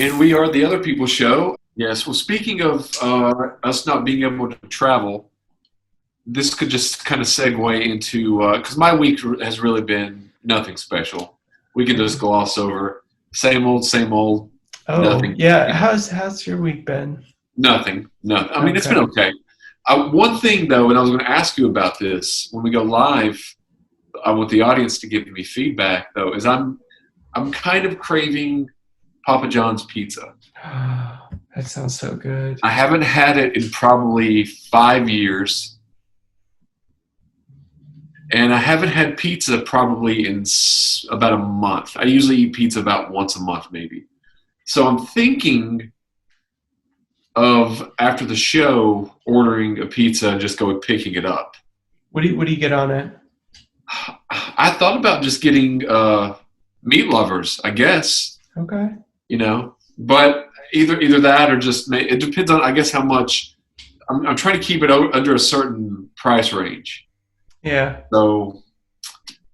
And we are the Other People Show. Yes, well, speaking of us not being able to travel, this could just kind of segue into, because my week has really been nothing special. We could just gloss over same old, Oh, nothing. yeah. How's your week been? Nothing. I mean, it's been Okay. okay. One thing, though, and I was going to ask you about this when we go live, I want the audience to give me feedback, though, is I'm kind of craving Papa John's pizza. That sounds so good. I haven't had it in probably 5 years, and I haven't had pizza probably in about a month. I usually eat pizza about once a month, maybe. So I'm thinking of, after the show, ordering a pizza and just go picking it up. What do you get on it? I thought about just getting meat lovers, I guess, Okay. but either that or just it depends on, I guess, how much. I'm trying to keep it under a certain price range. Yeah. So,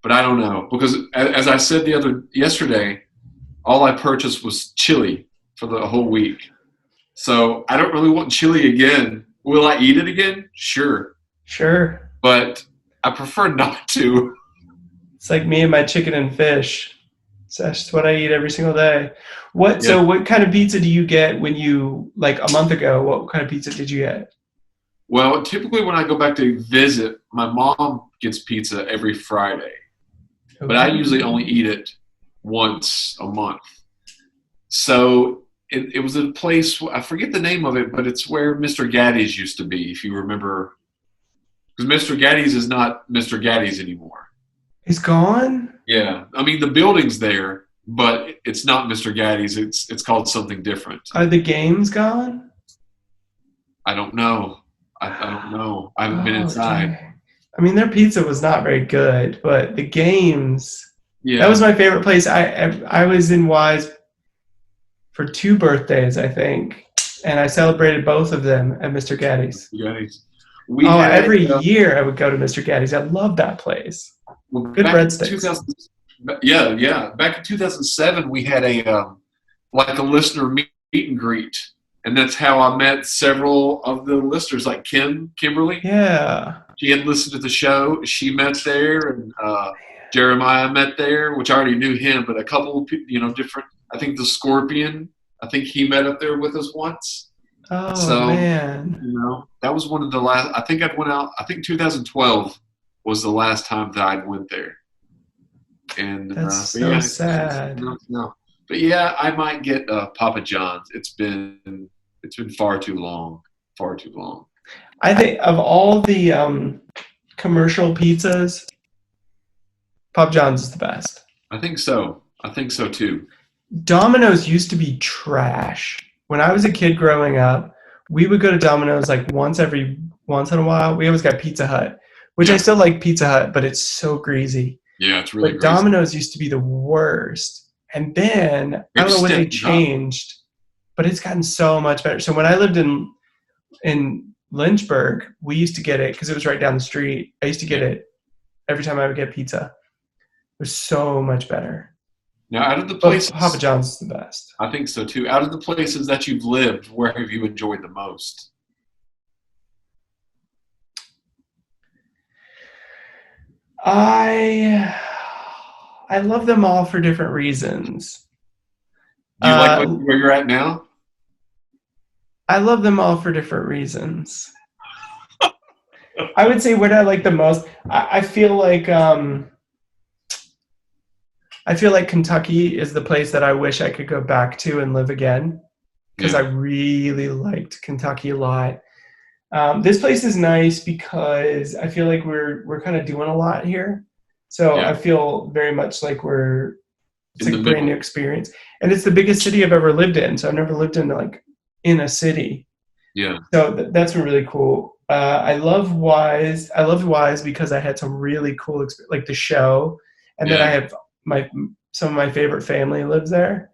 but I don't know, because as I said yesterday, all I purchased was chili for the whole week. So I don't really want chili again. Will I eat it again? Sure, Sure. but I prefer not to. It's like me and my chicken and fish. So that's just what I eat every single day. Yeah. So what kind of pizza do you get when you, like a month ago, what kind of pizza did you get? Well, typically when I go back to visit, my mom gets pizza every Friday, but I usually only eat it once a month. So it was a place, I forget the name of it, but it's where Mr. Gaddy's used to be, if you remember. Because Mr. Gaddy's is not Mr. Gaddy's anymore. It's gone? Yeah. I mean, the building's there, but it's not Mr. Gaddy's. It's called something different. Are the games gone? I don't know. I don't know. I haven't been inside. Dang. I mean, their pizza was not very good, but the games, Yeah. that was my favorite place. I was in Wise for 2 birthdays, I think, and I celebrated both of them at Mr. Gaddy's. Gaddy's. Every year I would go to Mr. Gaddy's. I love that place. Good breadsticks. Yeah. Back in 2007, we had a listener meet and greet, and that's how I met several of the listeners, like Kimberly. Yeah. She had listened to the show. She met there, and Jeremiah met there, which I already knew him, but a couple of different. I think the Scorpion. I think he met up there with us once. Oh, so, man. That was one of the last. I think I'd went out. I think 2012 was the last time that I went there. And that's so sad. No. But yeah, I might get Papa John's. It's been far too long. I think of all the commercial pizzas, Papa John's is the best. I think so too. Domino's used to be trash. When I was a kid growing up, we would go to Domino's like once in a while. We always got Pizza Hut, which I still like Pizza Hut, but it's so greasy. Yeah, it's really But greasy. Domino's used to be the worst. And then, I don't know what they changed, but it's gotten so much better. So when I lived in Lynchburg, we used to get it because it was right down the street. I used to get it every time I would get pizza. It was so much better. Now, out of the places, Papa John's is the best. I think so too. Out of the places that you've lived, where have you enjoyed the most? I love them all for different reasons. Do you like where you're at now? I love them all for different reasons. I would say what I like the most. I feel like Kentucky is the place that I wish I could go back to and live again, because I really liked Kentucky a lot. This place is nice because I feel like we're kind of doing a lot here. So I feel very much like it's like a brand new experience. And it's the biggest city I've ever lived in. So I've never lived in a city. Yeah. So that's been really cool. I love Wise. I loved Wise because I had some really cool experience, like the show. And then I have some of my favorite family lives there.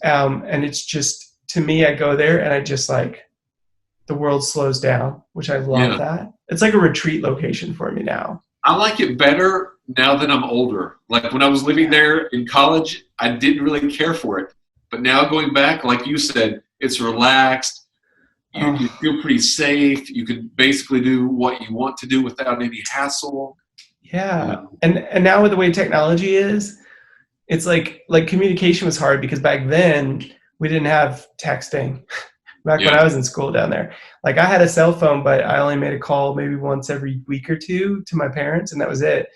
And it's just, to me, I go there and I just the world slows down, which I love that. It's like a retreat location for me now. I like it better now that I'm older. Like when I was living there in college, I didn't really care for it. But now going back, like you said, it's relaxed. You feel pretty safe. You can basically do what you want to do without any hassle. Yeah. And now with the way technology is, it's like communication was hard because back then we didn't have texting. Back when I was in school down there, like I had a cell phone, but I only made a call maybe once every week or two to my parents, and that was it.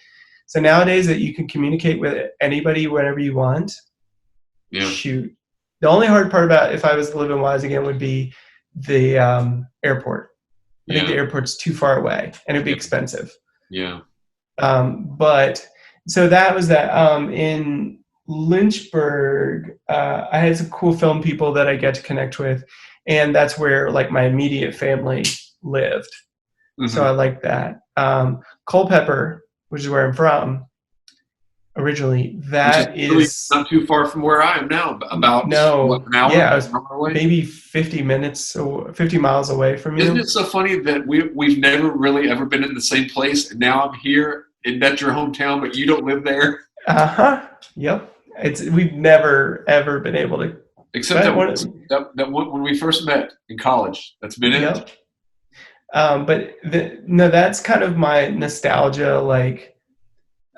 So nowadays that you can communicate with anybody whenever you want. Yeah. Shoot. The only hard part about if I was to live in Wise again would be the airport. I think the airport's too far away and it'd be expensive. Yeah. But so that was that. In Lynchburg, I had some cool film people that I get to connect with, and that's where like my immediate family lived. So I like that. Culpeper, which is where I'm from originally, that is really not too far from where I am now. About an hour? Yeah, I was maybe 50 miles away from you. Isn't it so funny that we've never really ever been in the same place, and now I'm here, and that's your hometown, but you don't live there? Yep. We've never ever been able to. Except that one when we first met in college. That's been it. But that's kind of my nostalgia, like,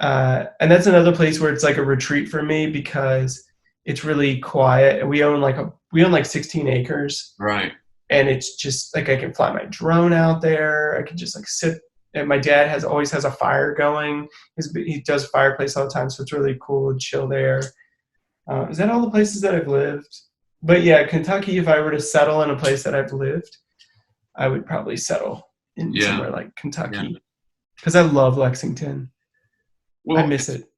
and that's another place where it's like a retreat for me because it's really quiet, and we own like 16 acres, right? And it's just like I can fly my drone out there. I can just like sit. And my dad always has a fire going. He does fireplace all the time, so it's really cool to chill there. Is that all the places that I've lived? But yeah, Kentucky, if I were to settle in a place that I've lived, I would probably settle in somewhere like Kentucky because I love Lexington. Well, I miss it.